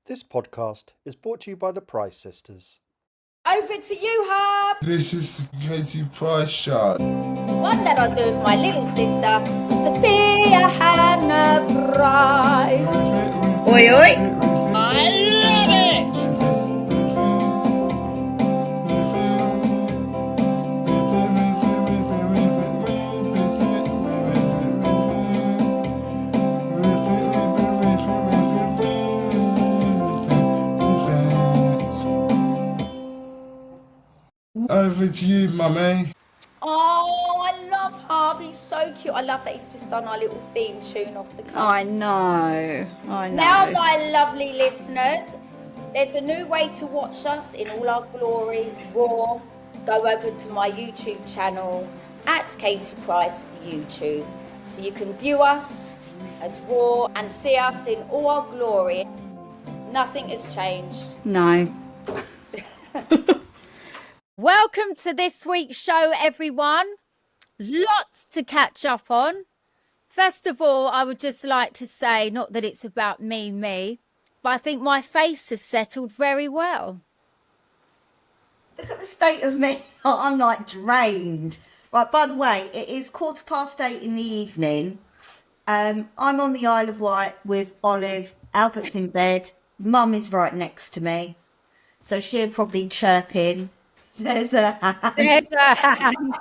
This podcast is brought to you by the Price Sisters. Over to you, Harv. This is the Katie Price Show. One that I do with my little sister, Sophia Hannah Price. Oi, oi. I love it. Over to you, mummy. Oh, I love Harvey. So cute. I love that he's just done our little theme tune off the cuff. I know. Now, my lovely listeners, there's a new way to watch us in all our glory, raw. Go over to my YouTube channel, at Katie Price YouTube. So you can view us as raw and see us in all our glory. Nothing has changed. No. Welcome to this week's show, everyone. Lots to catch up on. First of all, I would just like to say, not that it's about me, but I think my face has settled very well. Look at the state of me. I'm like drained. Right, by the way, it is 8:15 in the evening. I'm on the Isle of Wight with Olive. Albert's in bed. Mum is right next to me. So she'll probably chirp in. There's a hand. There's a hand.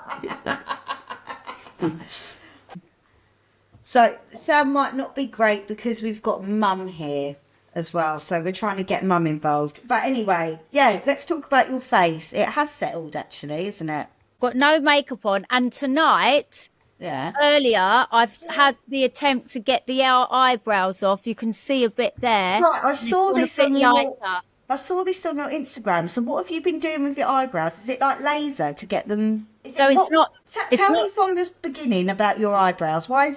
So sound might not be great because we've got Mum here as well. So we're trying to get Mum involved. But anyway, yeah, let's talk about your face. It has settled actually, isn't it? Got no makeup on. And tonight, Yeah. earlier, I've had the attempt to get the eyebrows off. You can see a bit there. Right, I saw It's this a on bit your... lighter. I saw this on your Instagram. So what have you been doing with your eyebrows? Is it like laser to get them? Is So it, it's not... it's Tell not- me from the beginning about your eyebrows. Why?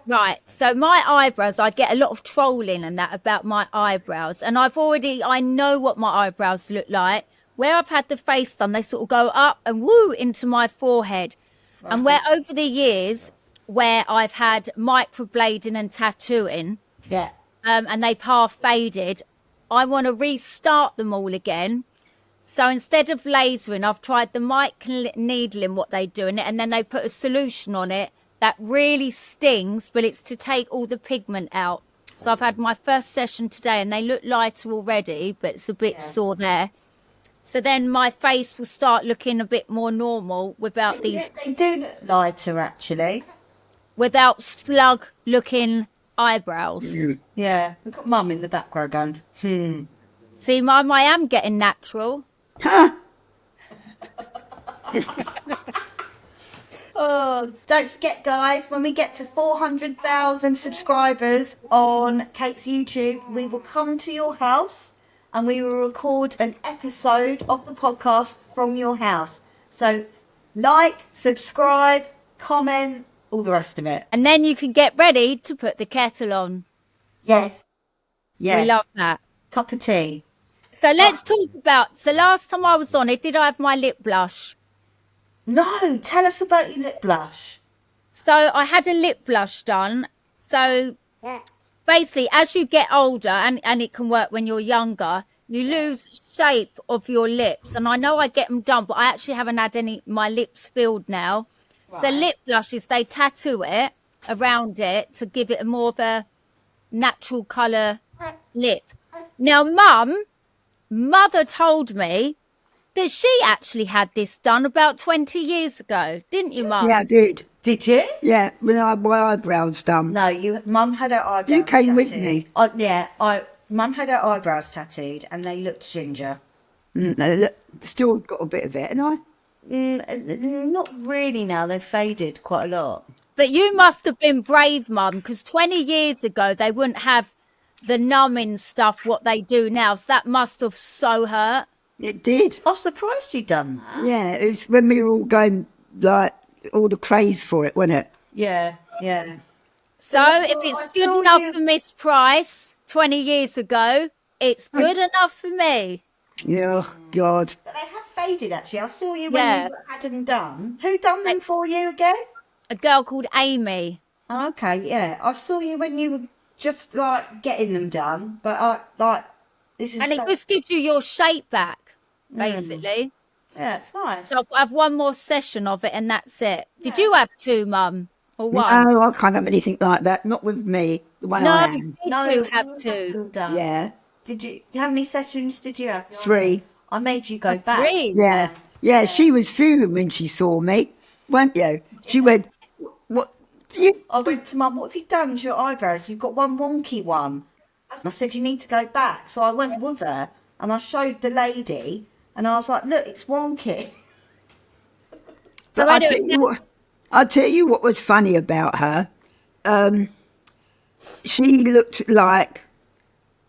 Right, so my eyebrows, I get a lot of trolling and that about my eyebrows. And I know what my eyebrows look like. Where I've had the face done, they sort of go up and woo into my forehead. Right. And where over the years, where I've had microblading and tattooing, Yeah. and they've half faded, I want to restart them all again. So instead of lasering, I've tried the needling, what they do in it, and then they put a solution on it that really stings, but it's to take all the pigment out. So I've had my first session today and they look lighter already, but it's a bit sore there. So then my face will start looking a bit more normal without these, They do look lighter actually. without slug looking eyebrows. Yeah. We've got Mum in the background going, See, I am getting natural. Oh, don't forget, guys, when we get to 400,000 subscribers on Kate's YouTube, we will come to your house and we will record an episode of the podcast from your house. So, like, subscribe, comment, all the rest of it. And then you can get ready to put the kettle on. Yes. Yes. We love that. Cup of tea. So let's talk about, so last time I was on it, did I have my lip blush? No, tell us about your lip blush. So I had a lip blush done. So basically, as you get older, and it can work when you're younger, you lose shape of your lips. And I know I get them done, but I actually haven't had my lips filled now. So lip blushes, they tattoo it around it to give it a more of a natural colour lip. Now, mother told me that she actually had this done about 20 years ago. Didn't you, Mum? Yeah, I did. Did you? Yeah, when I had my eyebrows done. No, Mum had her eyebrows You came with tattooed. me. Mum had her eyebrows tattooed and they looked ginger. Still got a bit of it, haven't I? Not really now. They've faded quite a lot. But you must have been brave, Mum, because 20 years ago, they wouldn't have the numbing stuff, what they do now. So that must have so hurt. It did. I'm surprised you'd done that. Yeah, it was when we were all going, like, all the craze for it, wasn't it? Yeah. So if it's good enough for Miss Price 20 years ago, it's good enough for me. Yeah, God. But they have faded, actually. I saw you when you had them done. Who done them for you again? A girl called Amy. Oh, okay, yeah. I saw you when you were just like getting them done, but I like this is. And it just gives you your shape back, basically. Yeah, it's nice. So I'll have one more session of it and that's it. Did you have two, Mum? Or one? No, I can't have anything like that. Not with me, the way No, I did am. you have two? All done. Yeah, Did you? How many sessions did you have? 3. I made you go back. Three? Yeah, she was fuming when she saw me, weren't you? She went, what? You? I went to Mum, what have you done to your eyebrows? You've got one wonky one. And I said, you need to go back. So I went with her and I showed the lady and I was like, look, it's wonky. So But I'll tell you what was funny about her. She looked like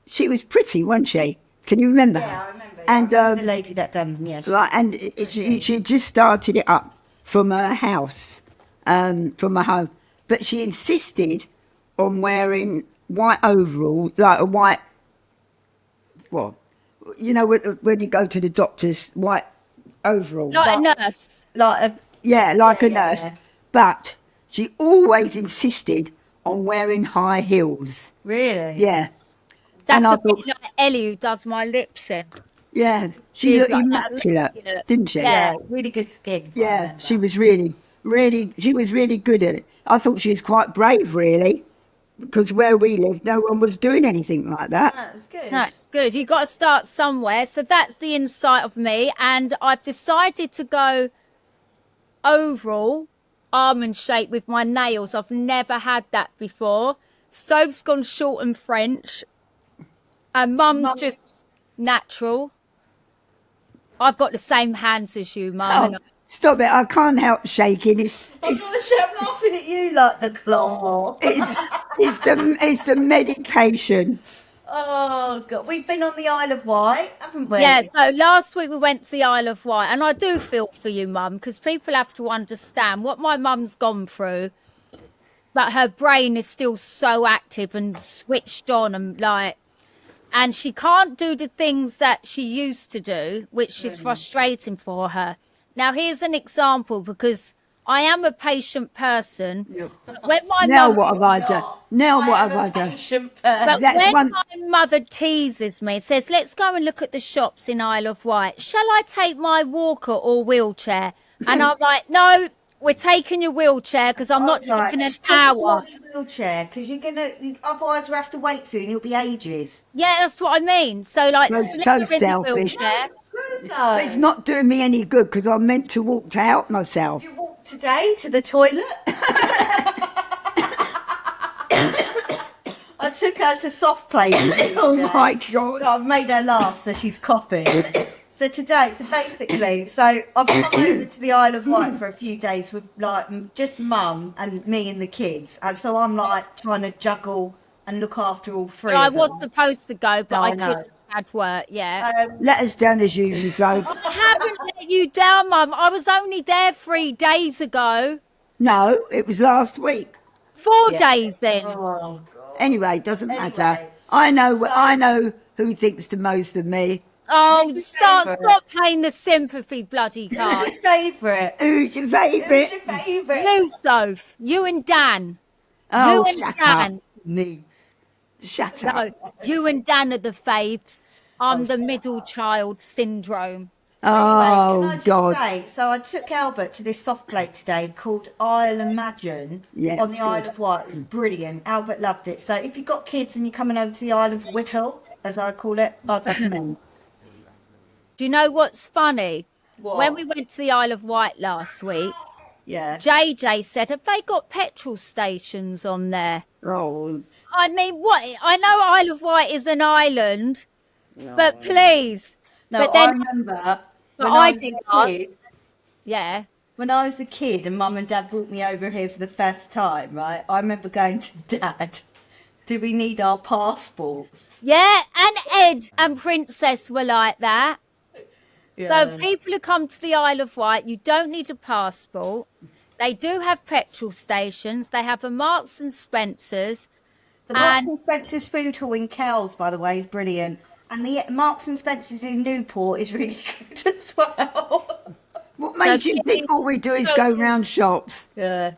she was pretty, wasn't she? Can you remember her? I remember. And the lady that done, yeah. like, and she just started it up from her house, from her home, but she insisted on wearing white overall, like a white, well, you know, when you go to the doctor's, white overall. Like a nurse. Like a, Yeah, like a yeah, nurse. yeah. But she always insisted on wearing high heels. really? Yeah. That's And I a bit thought- like Ellie who does my lips in. Yeah. She She's looked like that, immaculate, didn't she? Yeah. Yeah, really good skin. I Yeah, remember. she was really good at it. I thought she was quite brave, really, because where we lived, no one was doing anything like that. That was good. That's good. You've got to start somewhere. So that's the insight of me. And I've decided to go oval, almond shape with my nails. I've never had that before. Soph's gone short and French. And Mum's just natural. I've got the same hands as you, Mum. Oh, stop it! I can't help shaking. I'm laughing at you like the claw. It's the medication. Oh, God. We've been on the Isle of Wight, haven't we? Yeah, so last week we went to the Isle of Wight, and I do feel for you, Mum, because people have to understand what my mum's gone through, but her brain is still so active and switched on and she can't do the things that she used to do, which is frustrating for her. Now, here's an example, because I am a patient person. When my Now mum, what have I done? Now what have I done? but That's when one- my mother teases me, says, let's go and look at the shops in Isle of Wight. Shall I take my walker or wheelchair? And I'm like, no, we're taking your wheelchair because I'm not taking an hour. Wheelchair, because otherwise we'll have to wait for you and it'll be ages. Yeah, that's what I mean. So, like, That's slip so her in the selfish. wheelchair. But it's not doing me any good because I'm meant to walk to help myself. You walked today to the toilet. I took her to Soph play. Oh my God. I've made her laugh, so she's coughing. So basically, I've come over to the Isle of Wight for a few days with like just Mum and me and the kids, and so I'm like trying to juggle and look after all three. I of was them. supposed to go, but No, I I know. couldn't. Had work, yeah. Let us down as usual, Soph. I haven't let you down, Mum. I was only there 3 days ago. No, it was last week. 4 days then. Oh, Anyway, doesn't matter. Anyway, I know who thinks the most of me. Oh, Who's your stop favourite? playing the sympathy bloody Who's card. your favourite? Who's your Who's favourite? your favourite? You, Soph. You and Dan. Oh, you and shut Dan. up. Me. Shut up. No, you and Dan are the faves. I'm the middle child syndrome. Oh, Can I just God. say, so I took Albert to this soft plate today called I'll Imagine Yeah, on the it's Isle good. of Wight. It was brilliant. Albert loved it. So if you've got kids and you're coming over to the Isle of Whittle, as I call it, I'd recommend. Do you know what's funny? What? When we went to the Isle of Wight last week, Yeah. JJ said, have they got petrol stations on there? Oh, I mean, what? I know Isle of Wight is an island, but please. No, but I then, remember but when I was did a ask. kid, Yeah. when I was a kid and Mum and Dad brought me over here for the first time, right? I remember going to Dad, do we need our passports? Yeah, and Ed and Princess were like that. So people who come to the Isle of Wight, you don't need a passport. They do have petrol stations. They have a Marks and Spencer's. The Marks And- and Spencer's food hall in Kells, by the way, is brilliant. And the Marks and Spencer's in Newport is really good as well. what made you think all we do is go round shops? Yeah.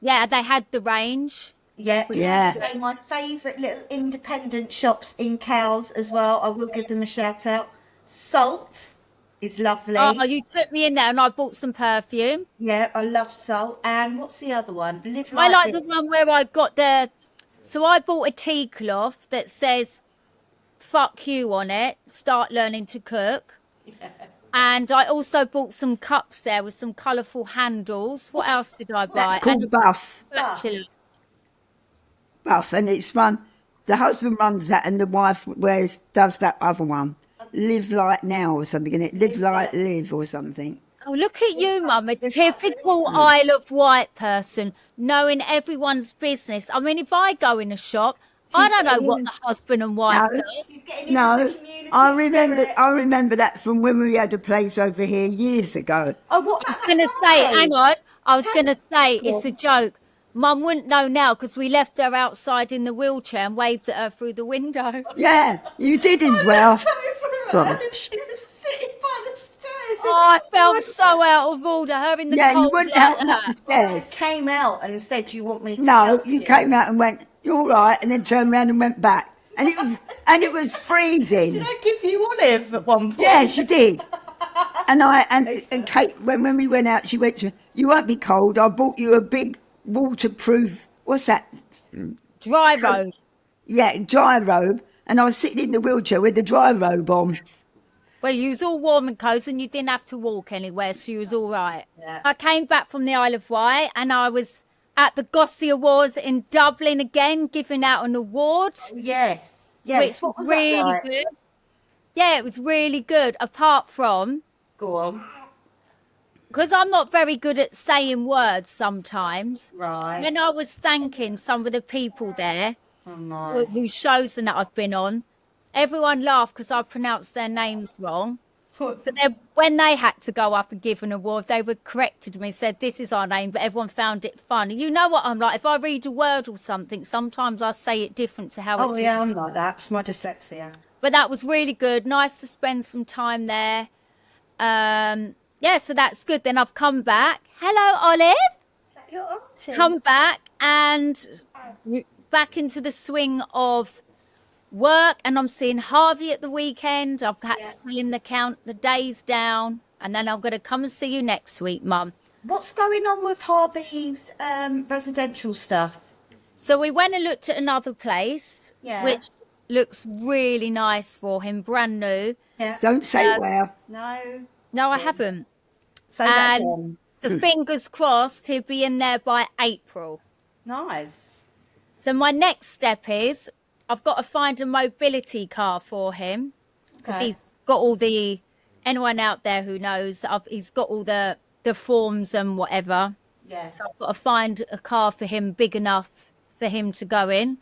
Yeah, they had the range. Yeah, Yeah. So my favourite little independent shops in Cowes as well. I will give them a shout out. Salt is lovely. Oh, you took me in there and I bought some perfume. Yeah, I love Salt. And what's the other one? Live I like This. the one where I got so I bought a tea cloth that says fuck you on it, start learning to cook. And I also bought some cups there with some colourful handles. What else did I buy? That's called And Buff. spatula. Buff, and it's run. The husband runs that, and the wife does that other one. Live like now or something, innit? Live like live or something. Oh, look at you, Mum, a typical Isle of Wight person, knowing everyone's business. I mean, if I go in a shop, I don't know what the husband and wife No. does. She's getting into the No, community spirit. I remember that from when we had a place over here years ago. Oh, what? I was going to say, hang on, I was going to say, it's a joke. Mum wouldn't know now because we left her outside in the wheelchair and waved at her through the window. Yeah, you did as well. And she was sitting by the stairs. Oh, I felt so out of order. Her in the Yeah, you cold went like out that. the stairs. Came out and said, "You want me to?" No, help you came out and went, "You're all right," and then turned around and went back, and it was freezing. Did I give you olive at one point? Yeah, she did. And Kate, when we went out, she went to me, "You won't be cold. I bought you a big waterproof. What's that? Dry road. Yeah, dry robe." And I was sitting in the wheelchair with the dry robe on. Well, you was all warm and cozy and you didn't have to walk anywhere, so you was all right. Yeah. I came back from the Isle of Wight and I was at the Gossy Awards in Dublin again, giving out an award, Yes. which What was was really that like? good. Yeah, it was really good, apart from, Go on. because I'm not very good at saying words sometimes, Right. when I was thanking some of the people there, Oh no. whose shows and that I've been on, everyone laughed because I pronounced their names wrong. So then when they had to go up and give an award, they were corrected me, said, "This is our name," but everyone found it funny. You know what I'm like? If I read a word or something, sometimes I say it different to how Oh it's yeah, I'm like that. It's my dyslexia. But that was really good. Nice to spend some time there. Yeah, so that's good. Then I've come back. Hello, Olive. Is that your auntie? Come back and back into the swing of work, and I'm seeing Harvey at the weekend. I've had to tell him to count the days down, and then I'm going to come and see you next week, Mum. What's going on with Harvey's residential stuff? So we went and looked at another place, Yeah. which looks really nice for him, brand new. Yeah. Don't say where. No. No, I haven't. Say that And again. so fingers crossed he'll be in there by April. Nice. So my next step is I've got to find a mobility car for him because Okay. he's got all the, anyone out there who knows, he's got all the forms and whatever. Yeah. So I've got to find a car for him big enough for him to go in.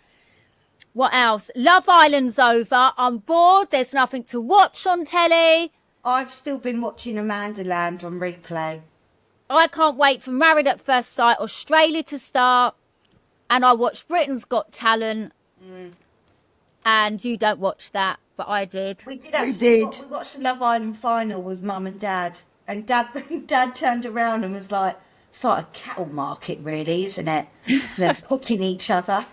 What else? Love Island's over. I'm bored. There's nothing to watch on telly. I've still been watching Amanda Land on replay. I can't wait for Married at First Sight Australia to start. And I watched Britain's Got Talent. And you don't watch that, but I did. We did actually. did. We watched the Love Island final with Mum and Dad, and Dad turned around and was like, "It's like a cattle market, really, isn't it? They're hooking each other."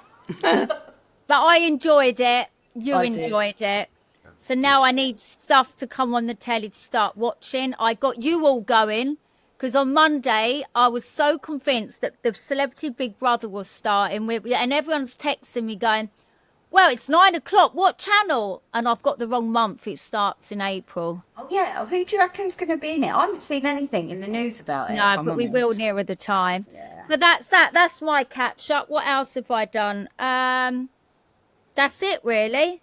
But I enjoyed it. You I did. enjoyed it. So now I need stuff to come on the telly to start watching. I got you all going because on Monday I was so convinced that the Celebrity Big Brother was starting, and everyone's texting me going, "Well, it's 9 o'clock. What channel?" And I've got the wrong month. It starts in April. Oh yeah, who do you reckon's going to be in it? I haven't seen anything in the news about it. No, if I'm but we honest. will nearer the time. Yeah. But that's that. That's my catch up. What else have I done? That's it really.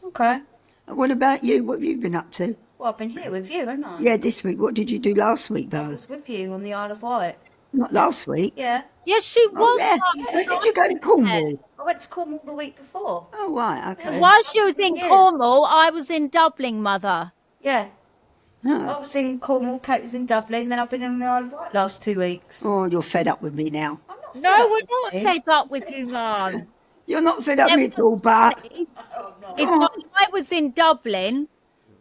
Okay. What about you? What have you been up to? Well, I've been here with you, haven't I? Yeah, this week. What did you do last week, I though? was with you on the Isle of Wight. Not last week. Yeah. Yes, she Oh, was. yeah. Mum. Where did you go to Cornwall? I went to Cornwall the week before. Oh, right, okay. While she was in Yeah. Cornwall, I was in Dublin, Mother. Yeah. Oh. I was in Cornwall, Kate was in Dublin, then I've been on the Isle of Wight last 2 weeks. Oh, you're fed up with me now. I'm not No, fed up we're with not it. fed up with you, Mum. You're not fed up with me at all, but It's when I was in Dublin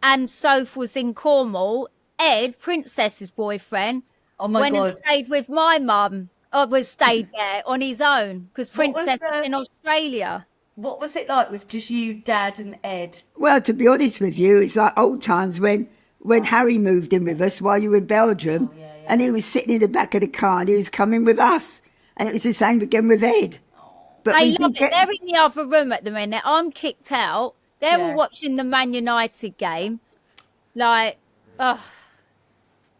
and Soph was in Cornwall, Ed, Princess's boyfriend, Oh my went God. and stayed with my mum. was stayed there on his own because What was Princess is the- in Australia. What was it like with just you, Dad, and Ed? Well, to be honest with you, it's like old times when Harry moved in with us while you were in Belgium, and he was sitting in the back of the car and he was coming with us, and it was the same again with Ed. But They we love did it. They're in the other room at the minute. I'm kicked out. They're all Yeah. watching the Man United game. Like, ugh.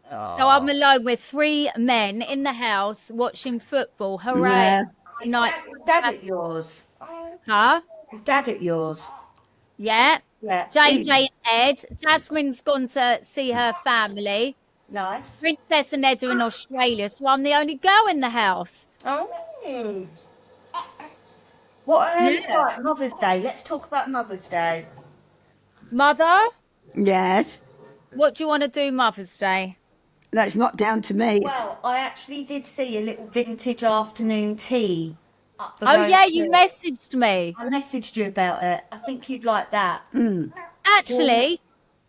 So I'm alone with 3 men in the house watching football. Hooray. Yeah. United. Is Dad at yours? Huh? Is Dad at yours? Yeah. Yeah. JJ and Ed. Jasmine's gone to see her family. Nice. Princess and Ed are in Australia, so I'm the only girl in the house. Oh. What? Yeah. Right, Mother's Day. Let's talk about Mother's Day. Mother, Yes. what do you want to do Mother's Day? That's not down to me. Well, I actually did see a little vintage afternoon tea. Up the Oh, road yeah, you here. messaged me. I messaged you about it. I think you'd like that. Actually,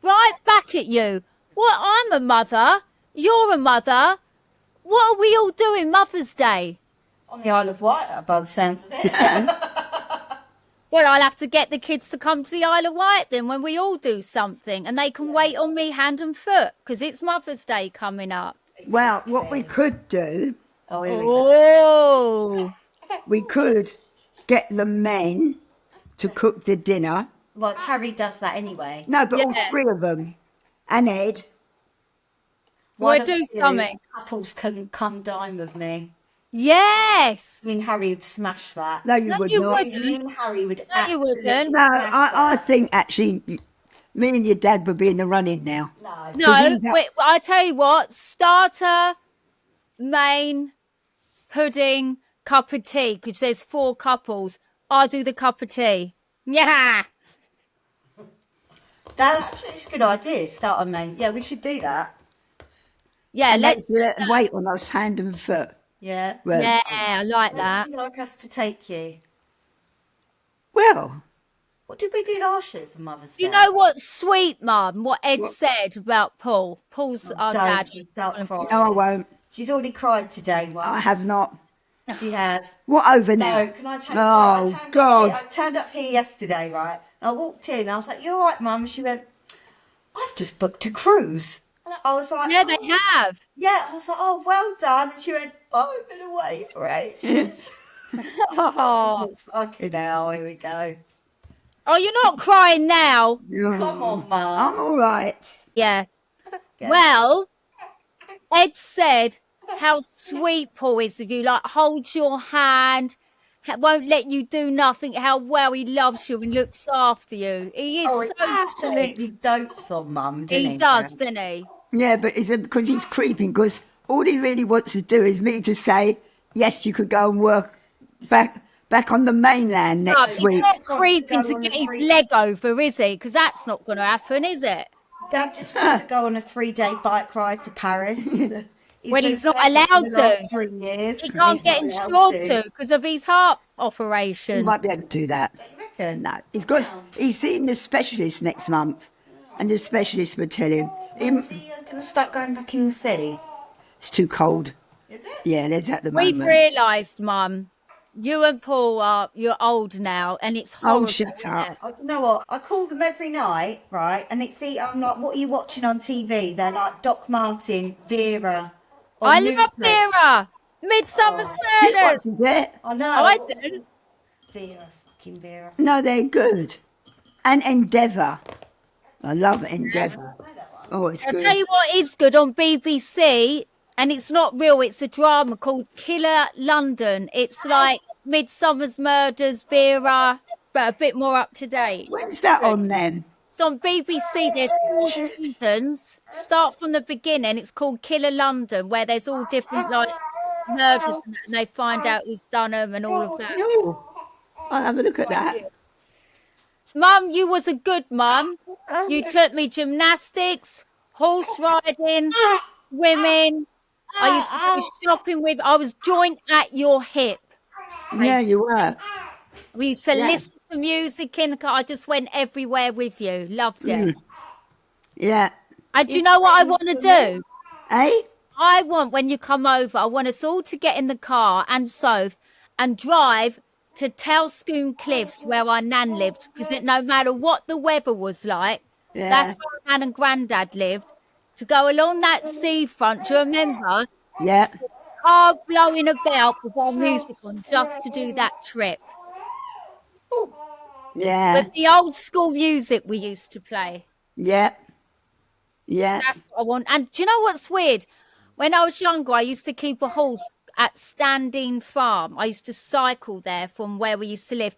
right back at you. What, I'm a mother. You're a mother. What are we all doing Mother's Day? On the Isle of Wight, by the sounds of it. Well, I'll have to get the kids to come to the Isle of Wight then when we all do something and they can wait on me hand and foot because it's Mother's Day coming up. Well, what we could do, Oh, here we go. Oh, we could get the men to cook the dinner. Well, Harry does that anyway. No, but all Yeah. 3 of them. And Ed. Why we'll don't do you something. Couples can come dine with me. Yes. Me and Harry would smash that. No, you No, would you not. wouldn't. Me and Harry would. No, you wouldn't. No, I think actually me and your dad would be in the running now. No. No, he's that- wait, I tell you what, starter, main, pudding, cup of tea, because there's 4 couples. I'll do the cup of tea. Yeah. That's a good idea. Start on main. Yeah, we should do that. Yeah, And let's. let them wait on us hand and foot. Yeah. Well, Yeah, I like Where that. would you like us to take you? well, What did we do last year for Mother's Day? You know what's sweet, Mum? What Ed said about Paul. Paul's our dad. Don't cry. no, I won't. She's already cried today once. I have not. She has. What over now? No, can I tell you Oh, something? God. I turned up here yesterday, right? And I walked in. I was like, "You all right, Mum?" And she went, "I've just booked a cruise." And I was like, Yeah, they have. Yeah. I was like, "Oh, well done." And she went, "I've been away for ages." Oh. Fucking hell, here we go. Oh, you're not crying now. Come on, Mum. I'm all right. Yeah. Well, Ed said how sweet Paul is with you. Like, holds your hand, won't let you do nothing. How well he loves you and looks after you. He is Oh, he so sweet. absolutely dotes on Mum, doesn't he? He does, doesn't he? Yeah, but is it because he's creeping? Because all he really wants to do is me to say, yes, you could go and work back on the mainland No, next he's week. not Go creeping on to a get his free- leg over, is he? Because that's not going to happen, is it? Dad just wants to go on a 3-day bike ride to Paris. When been he's not saying it for allowed the last to. 3 years. He and can't he's get not allowed insured to because of his heart He operation. might be able to do that. You reckon? No, he's seeing the specialist next month, and the specialist would tell him Is he going to start going back in the sea? it's too cold. Is it? Yeah, there's at the We've moment. realised, Mum, you and Paul you're old now, and it's horrible. shut isn't up. it? You know what? I call them every night, right? And I'm like, what are you watching on TV? They're like Doc Martin, Vera. or I love Newsbreak. Vera. Midsummer's She Murders. watches it. I know. Oh, I do. Vera, fucking Vera. No, they're good. And Endeavour. I love Endeavour. Oh, it's I'll good. tell you what is good on BBC, and it's not real, it's a drama called Killer London. It's like Midsummer's Murders, Vera, but a bit more up to date. When's that on then? It's on BBC, there's 4 seasons. Start from the beginning, it's called Killer London, where there's all different like murders and that, and they find out who's done them and all of that. Oh, I'll have a look at that. Mum, you was a good mum. You took me gymnastics, horse riding, swimming. I used to go shopping with. I was joint at your hip. Yeah, you were. We used to listen to music in the car. I just went everywhere with you. Loved it. Yeah. And do you know what I want to do? Eh? I want, when you come over, I want us all to get in the car and Soph and drive to Telscoombe Cliffs where our nan lived, because no matter what the weather was like, that's Yeah. where our nan and granddad lived. To go along that seafront, do you remember? Yeah. Car blowing about with our music on just to do that trip. Yeah. With the old school music we used to play. Yeah. Yeah. That's what I want. And do you know what's weird? When I was younger, I used to keep a horse at Standing Farm. I used to cycle there from where we used to live.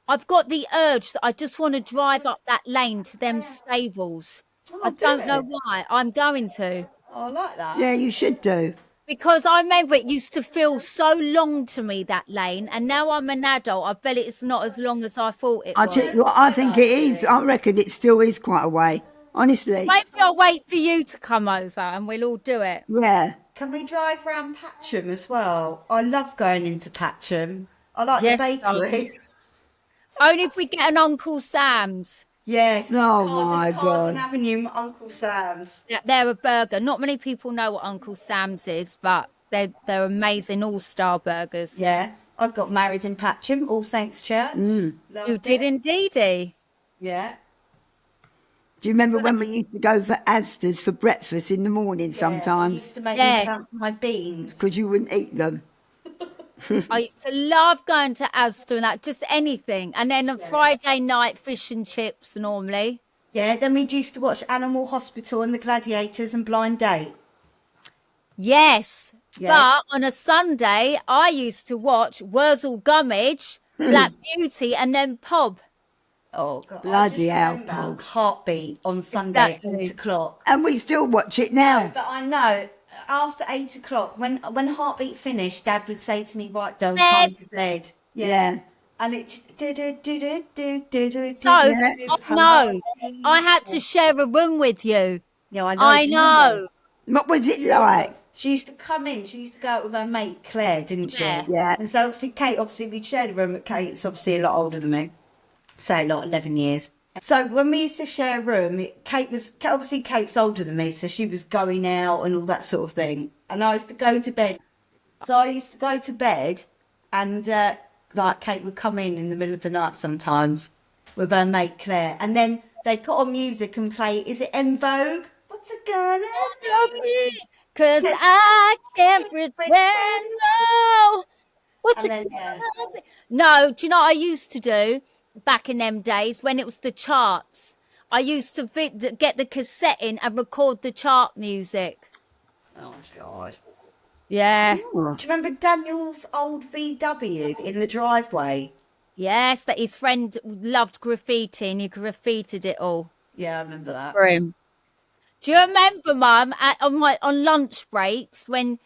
I've got the urge that I just want to drive up that lane to them stables. I don't know why. I'm going to. Oh, I like that. Yeah, you should do. Because I remember it used to feel so long to me, that lane. And now I'm an adult. I bet it's not as long as I thought it I was. tell you what, I think it is. I reckon it still is quite a way. Honestly. Maybe I'll wait for you to come over and we'll all do it. Yeah. Can we drive round Patcham as well? I love going into Patcham. I like Yes, the bakery. Only if we get an Uncle Sam's. Yes. Oh, my Carden God. Avenue, Uncle Sam's. Yeah, they're a burger. Not many people know what Uncle Sam's is, but they're amazing all-star burgers. Yeah. I got married in Patcham, All Saints Church. You Loved did it. indeedy. Yeah. Do you remember when we used to go for Asda's for breakfast in the morning I sometimes? used to make Yes. me count my beans. Because you wouldn't eat them. I used to love going to Asda and that, just anything. And then on Friday night, fish and chips normally. Yeah, then we used to watch Animal Hospital and the Gladiators and Blind Date. Yes. Yes. But on a Sunday, I used to watch Wurzel Gummidge, Black Beauty, and then Pob. Oh, God. Bloody I hell, just remember Pog. Heartbeat on Sunday Exactly. at 8 o'clock. And we still watch it now. But I know, after 8 o'clock, when Heartbeat finished, Dad would say to me, right, Dale, Bed. time to bed. Yeah. And it just do. So, no, I had to share a room with you. Yeah, I know. I do you remember? know. What was it like? She used to come in. She used to go out with her mate Claire, didn't she? Yeah. Yeah. And so obviously Kate, we'd shared a room. But Kate's obviously a lot older than me, say like 11 years. So when we used to share a room, Kate's older than me, so she was going out and all that sort of thing. And I used to go to bed. So I used to go to bed, and like Kate would come in the middle of the night sometimes with her mate Claire, and then they'd put on music and play. Is it En Vogue? What's it gonna be? Cause I can't pretend, no. What's And it then, gonna be? No, do you know what I used to do back in them days when it was the charts? I used to get the cassette in and record the chart music. Oh God. Yeah. Do you remember Daniel's old VW in the driveway? Yes, that his friend loved graffiti and he graffitied it all Yeah, I remember that. for him. Do you remember, Mum, on lunch breaks when,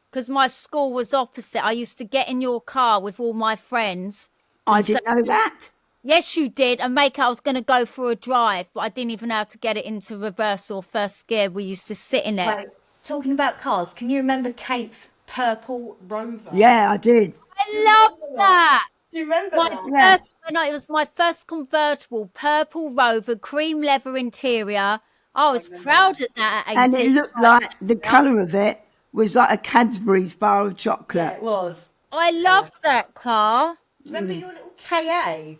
because my school was opposite, I used to get in your car with all my friends. I didn't know that. Yes, you did, and make I was going to go for a drive, but I didn't even know how to get it into reverse or first gear. We used to sit in it. Wait, talking about cars, can you remember Kate's purple Rover? Yeah, I did. I loved that. Do you remember My that? first, no, it was my first convertible, purple Rover, cream leather interior. I was proud of that at 18. And it looked like the colour of it was like a Cadbury's bar of Yeah, chocolate. it was. I loved that car. Remember your little KA?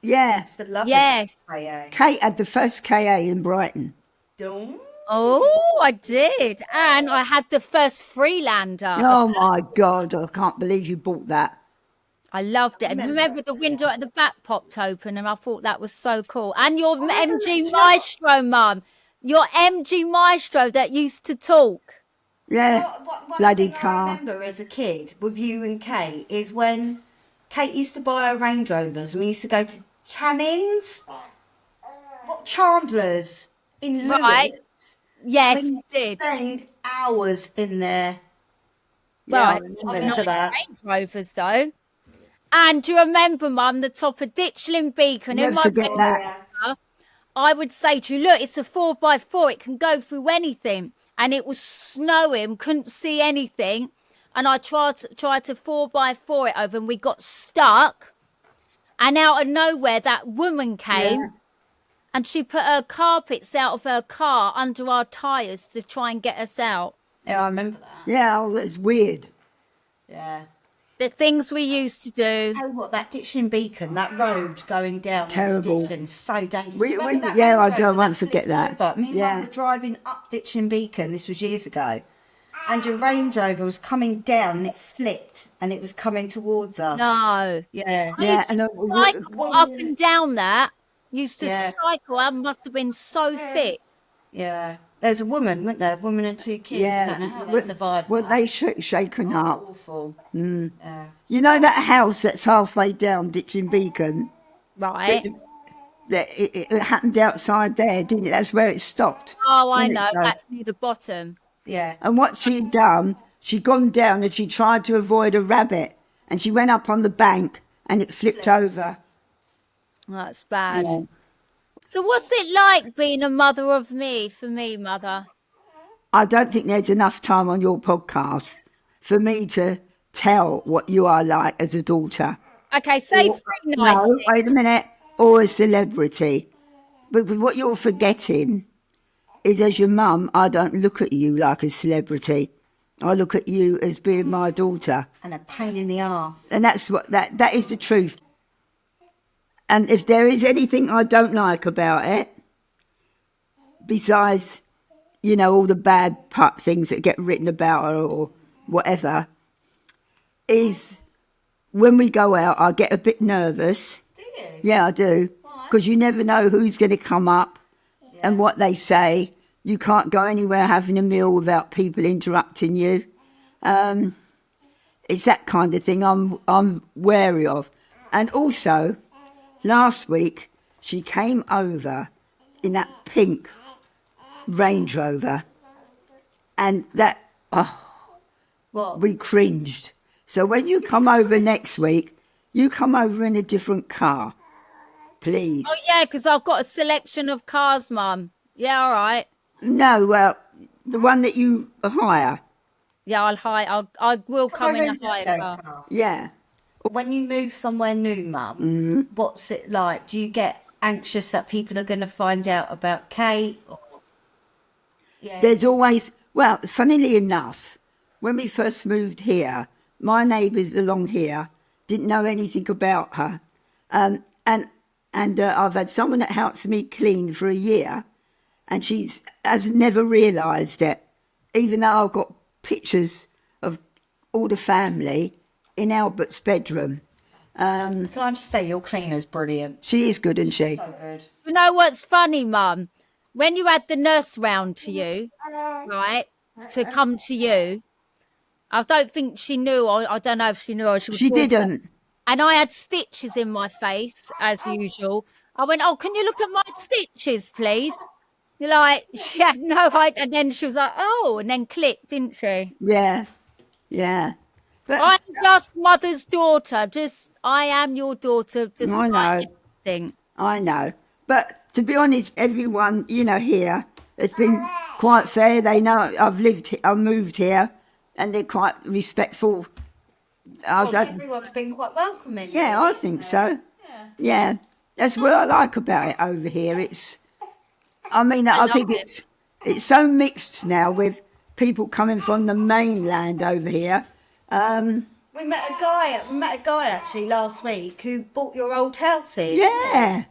Yeah. It's the lovely Yes. KA. Kate had the first KA in Brighton. Dum. Oh, I did. And I had the first Freelander. Oh my God, I can't believe you bought that. I loved it. And remember the window at the back popped open and I thought that was so cool. And your MG Maestro, Mum. Your MG Maestro that used to talk. Yeah, One bloody thing I car. remember as a kid with you and Kate is when Kate used to buy her Range Rovers and we used to go to Channing's, Chandler's in Lewis. Right. Yes, We we did. spend hours in there. Right. I remember that. Range Rovers, though. And do you remember, Mum, the top of Ditchling Beacon in Never my forget Range that. Rover, I would say to you, look, it's a 4x4. It can go through anything. And it was snowing, couldn't see anything. And I tried to 4x4 it over and we got stuck. And out of nowhere, that woman came and she put her carpets out of her car under our tyres to try and get us out. Yeah, I remember that. Yeah, oh, it's weird. Yeah. The things we used to do. Tell you what, that Ditchling Beacon, that road going down Terrible. into Ditchling, so dangerous. We- Remember that yeah, Range I don't Rover want that to forget flipped that. over? Me and Yeah. Mum were driving up Ditchling Beacon, this was years ago, and your Range Rover was coming down and it flipped and it was coming towards us. No. Yeah. I Yeah, used and to cycle up and down that. Used to Yeah. cycle. I must have been so fit. Yeah. There's a woman, wasn't there? A woman and 2 kids. I yeah. don't know how they survived. Were that. they shaken up? Awful. Yeah. You know that house that's halfway down Ditchling Beacon? Right. It happened outside there, didn't it? That's where it stopped. Oh, I didn't it, know. so? That's near the bottom. Yeah. And what she'd done, she'd gone down and she tried to avoid a rabbit, and she went up on the bank and it flipped over. That's bad. Yeah. So what's it like being a mother of me, for me, mother? I don't think there's enough time on your podcast for me to tell what you are like as a daughter. Okay, say three nice No, things. wait a minute. Or a celebrity. But what you're forgetting is, as your mum, I don't look at you like a celebrity. I look at you as being my daughter. And a pain in the arse. And that's what that is the truth. And if there is anything I don't like about it, besides, you know, all the bad things that get written about her or whatever, is when we go out, I get a bit nervous. Do you? Yeah, I do. Because you never know who's going to come up and what they say. You can't go anywhere having a meal without people interrupting you. It's that kind of thing I'm wary of. And also, last week, she came over in that pink Range Rover. And that, What? we cringed. So when you come over next week, you come over in a different car, please. Oh, yeah, because I've got a selection of cars, Mum. Yeah, all right. No, well, the one that you hire. Yeah, I will come in a hire car. Yeah. When you move somewhere new, Mum, Mm-hmm. what's it like? Do you get anxious that people are going to find out about Kate? Yeah. There's always, well, funnily enough, when we first moved here, my neighbours along here didn't know anything about her. And I've had someone that helps me clean for a year, and she has never realised it, even though I've got pictures of all the family in Albert's bedroom. Can I just say your cleaner's brilliant? She is good, isn't she? So good. You know what's funny, Mum? When you had the nurse round to you, right, to come to you, I don't think she knew, or I don't know if she knew, or she was She talking. didn't. And I had stitches in my face, as usual. I went, oh, can you look at my stitches, please? You're like, she had no idea. And then she was like, oh, and then clicked, didn't she? Yeah. Yeah. But I'm just mother's daughter. I am your daughter, despite know. everything. I know. But to be honest, everyone, you know, here has been quite fair. They know I've moved here, and they're quite respectful. Everyone's been quite welcoming. Yeah, I think so. Yeah. That's what I like about it over here. I think love it's so mixed now with people coming from the mainland over here. We met a guy actually last week who bought your old house here. Yeah.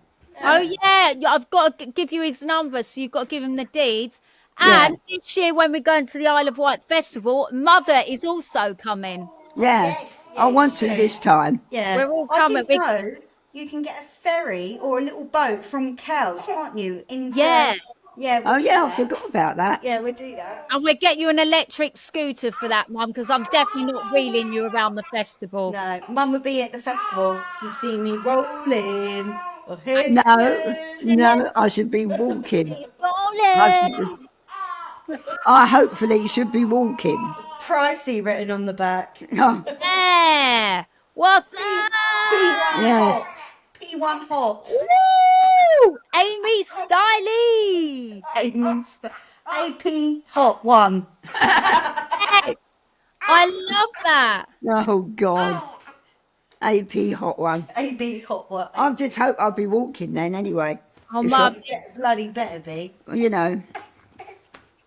Oh, yeah. I've got to give you his number, so you've got to give him the deeds. And this year, when we're going to the Isle of Wight Festival, Mother is also coming. Yeah. Yes, I want to this time. Yeah. We're all I coming. didn't know you can get a ferry or a little boat from Cowes, can't you? Yeah. Yeah. Oh, we'll do yeah, I that. forgot about that. Yeah, we'll do that. And we'll get you an electric scooter for that, Mum, because I'm definitely not wheeling you around the festival. No, Mum would be at the festival to see me rolling. No, I should be walking. Rolling. I hopefully should be walking. Pricey written on the back. Oh, Yeah. What's up? P1 Yeah. hot. P1 hot. Woo! Amy Stiley. AP hot one. Yes. I love that. oh God. AP hot one. AB hot one. I just hope I'll be walking then anyway. Oh, If Mum. Yeah, bloody better be. You know.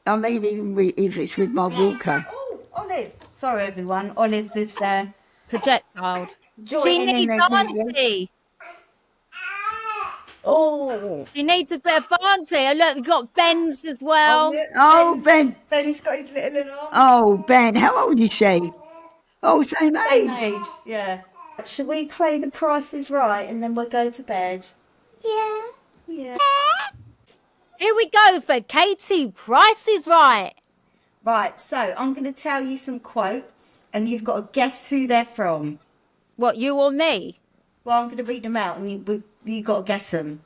I mean, even if it's with my walker. Oh, Olive. Sorry, everyone. Olive is Projectile. She joining in needs there. auntie. Oh. She needs a bit of auntie. And look, we've got Ben's as well. look, Oh, Ben. Ben's got his little arm. Oh, Ben, how old is she? Oh, same Same age. age, yeah. Should we play The Price is Right and then we'll go to bed? Yeah. Yeah. Here we go for Katie Price is Right. Right, so I'm going to tell you some quotes and you've got to guess who they're from. What, you or me? Well, I'm going to read them out and you got to guess them.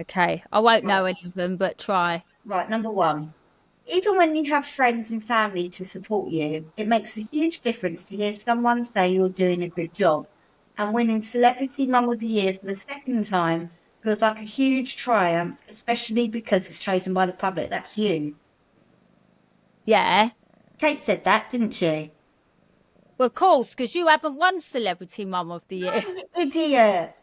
Okay, I won't know any of them, but try. Right, number one. Even when you have friends and family to support you, it makes a huge difference to hear someone say you're doing a good job. And winning Celebrity Mum of the Year for the second time feels like a huge triumph, especially because it's chosen by the public. That's you. Yeah. Kate said that, didn't she? Well, of course, because you haven't won Celebrity Mum of the Year. You idiot.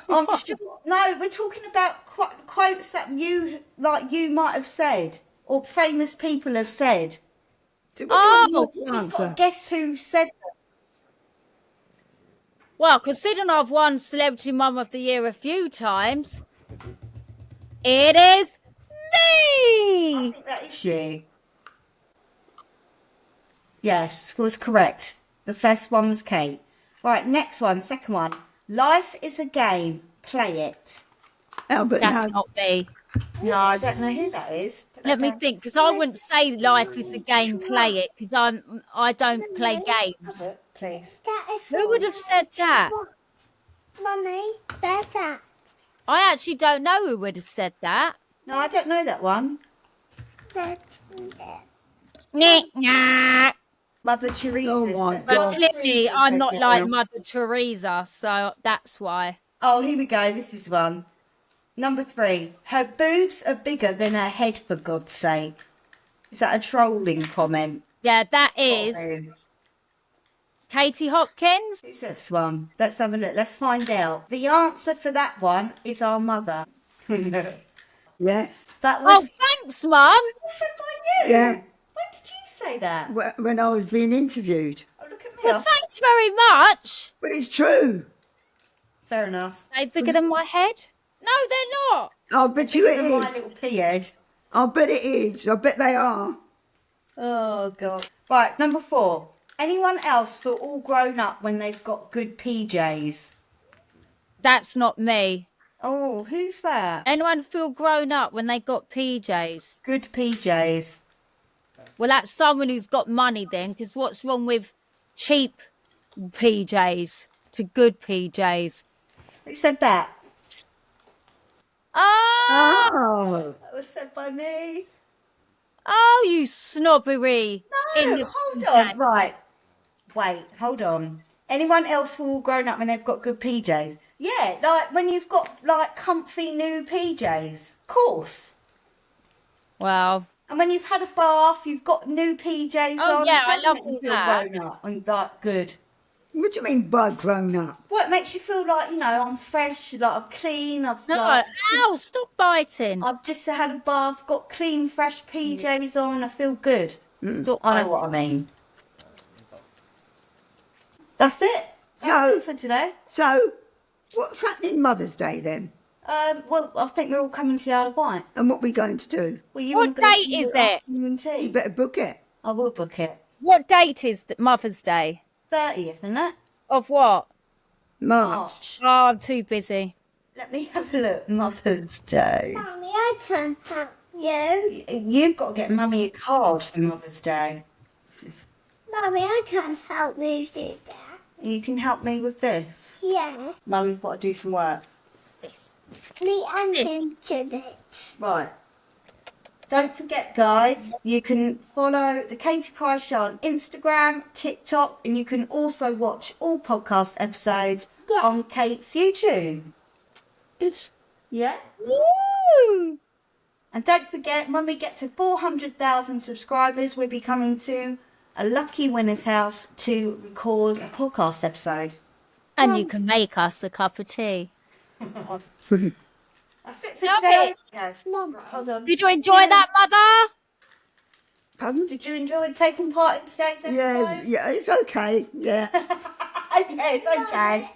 I'm sure. No, we're talking about quotes that you might have said or famous people have said. So which Oh, one do you You've got to answer? guess who said them. Well, considering I've won Celebrity Mum of the Year a few times, it is I me! think that is you. Yes, was correct. The first one was Kate. Right, next one, second one. Life is a game. Play it. Albert, That's no. not me. No, I don't know who that is. Put Let that me down. think, because I wouldn't say life is a game, play it, because I don't play games. Have it, please. Who would have said that? Mummy, better. I actually don't know who would have said that. No, I don't know that one. Nah. Mother Teresa. Oh my said- But God. clearly, I'm not said like that. Mother Teresa, so that's why. Oh, here we go. This is one. Number 3. Her boobs are bigger than her head, for God's sake. Is that a trolling comment? Yeah, that is Oh, Katie Hopkins. who's this one? Let's have a look. Let's find out. The answer for that one is our mother. Yes. That Oh, was thanks, Mum. said by you. Yeah. When did you say that? When I was being interviewed. Oh, look at me. Well, thanks very much. But it's true. Fair enough. Are they bigger than my head? No, they're not. I'll bet you Bigger it than my is. little pea head. I'll bet it is. I bet they are. Oh, God. Right, number 4. Anyone else feel all grown up when they've got good PJs? That's not me. Oh, who's that? Anyone feel grown up when they got PJs? Good PJs. Well, that's someone who's got money then, because what's wrong with cheap PJs to good PJs? Who said that? Oh, Oh. That was said by me. oh, you snobbery. No, hold on. Right. Wait, hold on. Anyone else feel all grown up when they've got good PJs? Yeah, like when you've got like comfy new PJs. Of course. Well, And when you've had a bath, you've got new PJs Oh, on. yeah, I doesn't love make you all feel that. grown up and like good. What do you mean by grown up? Well, it makes you feel like, you know, I'm fresh, like I'm clean. no. Ow, stop biting. I've just had a bath, got clean, fresh PJs on. I feel good. Stop I know what I mean. That's it. That's So- it for today. So, what's happening Mother's Day then? Well, I think we're all coming to the Isle of Wight. And what we going to do? Well, you What wanna go date to is your it? afternoon tea? You better book it. I will book it. What date is Mother's Day? 30th, isn't it? Of what? March. Oh, I'm too busy. Let me have a look. Mother's Day. Mummy, I can't help you. You've got to get Mummy a card for Mother's Day. Mummy, I can't help you do that. You can help me with this. Yeah. Mummy's got to do some work. Me and This. him did it. Right. Don't forget, guys, you can follow the Katie Price Show on Instagram, TikTok, and you can also watch all podcast episodes Yeah. on Kate's YouTube. Yeah? Woo! And don't forget, when we get to 400,000 subscribers, we'll be coming to a lucky winner's house to record a podcast episode. And you can make us a cup of tea. That's it for Love today. it. Go. Mum. Right, hold on. Did you enjoy that, Mother? Did you enjoy taking part in today's episode? Yeah, it's okay. Yeah. Yeah, it's okay.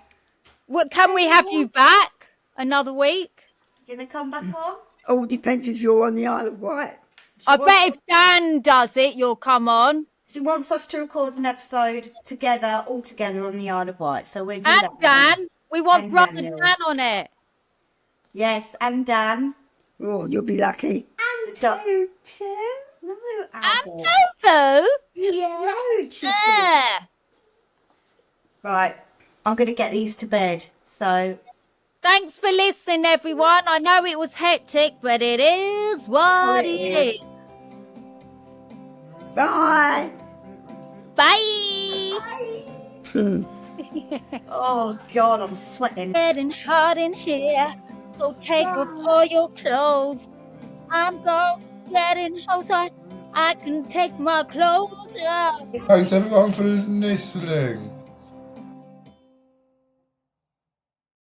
What, can we have you back another week? Gonna come back on? All depends if you're on the Isle of Wight. I bet if Dan does it, you'll come on. She wants us to record an episode together, all together on the Isle of Wight. So we're And Dan, we want And brother Daniel. Dan on it. Yes, and Dan. Oh, you'll be lucky. And no, And Albert. Popo. No, cheeky. Yeah. Right, I'm going to get these to bed. So, Thanks for listening, everyone. I know it was hectic, but it is what it is. Bye. Bye. oh God, I'm sweating. Getting hot in here, so take off all your clothes. I'm getting hot. I can take my clothes off. Thanks everyone for listening.